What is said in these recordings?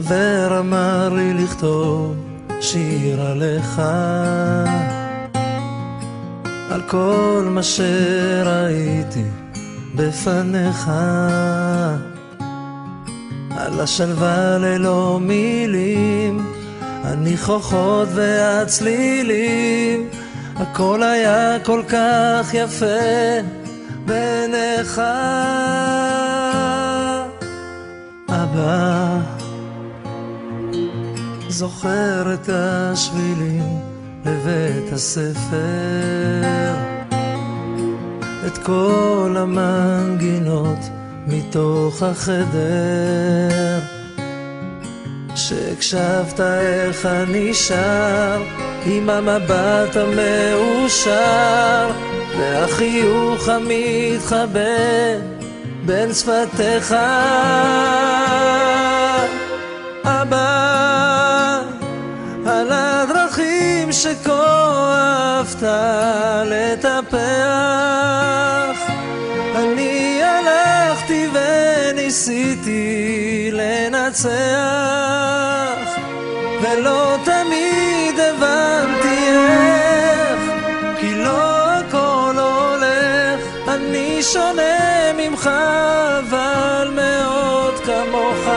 חבר אמר לי לכתוב שיר עליך, על כל מה שראיתי בפניך, על השלווה ללא מילים, הניחוחות והצלילים, הכל היה כל כך יפה בעיניך. אבא, זוכר את השבילים לבית הספר, את כל המנגינות מתוך החדר, שהקשבת איך אני שר עם המבט המאושר והחיוך המתחבא בין שפתיך. אבא, על הדרכים שכה אהבת לטפח, אני הלכתי וניסיתי לנצח, ולא תמיד הבנתי איך, כי לא הכל הולך. אני שונה ממך אבל מאוד כמוך.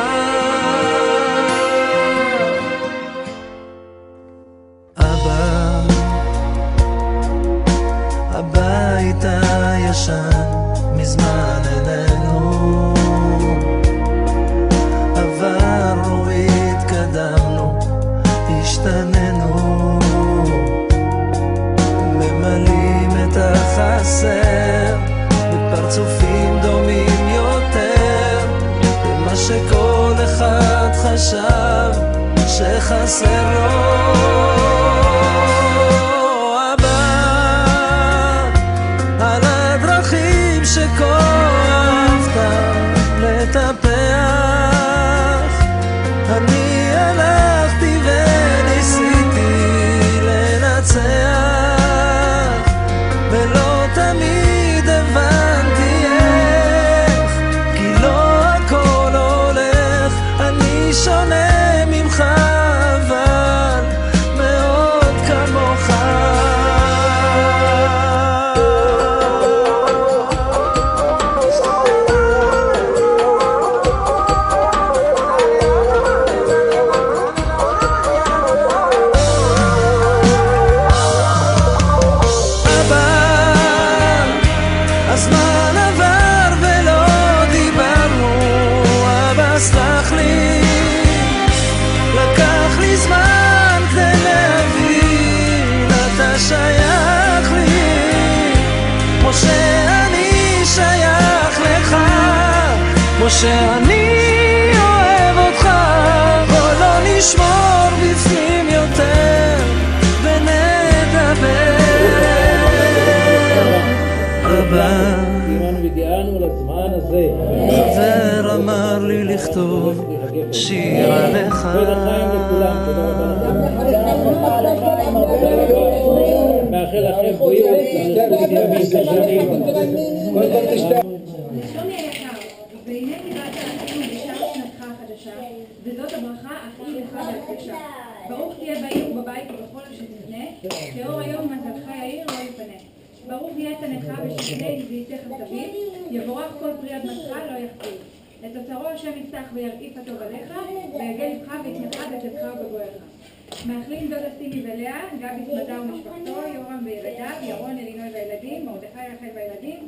אבא, הבית הישן מזמן איננו, עברנו, התקדמנו, השתננו, ממלאים את החסר בפרצופים דומים יותר למה שכל אחד חשב שחסר לו. שכה אהבת לטפח, אני הלכתי וניסיתי לנצח, ולא תמיד הבנתי איך, כי לא הכל הולך. אני שונה ממך אבל מאוד כמוך. הזמן עבר ולא דיברנו, אבא סלח לי, לקח לי זמן כדי להבין, אתה שייך לי כמו שאני שייך לך, כמו שאני אוהב אותך. בוא לא נשמור בפנים יותר ונדבר. אבא, הגענו לזמן הזה. חבר אמר לי לכתוב שיר עליך. ולחיים לכולם, תודה רבה לכם. מאחל לכם בריאות, שלומי היקר, והנה קיבלת עלינו בשעת שנתך החדשה, וזאת הברכה הכי יפה והקדושה. ברוך תהיה בעיר ובבית ובכל שתבנה, לאור היום מזלך יאיר לא יפנה. ברוך יהיה תנך ושתהיה גביעתך תביא, יבורך כל פרי אדמתך לא יחדל. לתוצרו השם יפתח וירעיף הטוב עליך, ויגל לבך ויתנך בצאתך ובבואך. מאחלים דודה סימי ולאה, גבי סמדר ומשפחתו, יורם וילדיו, ירון אלינוי והילדים, מרדכי רחל והילדים.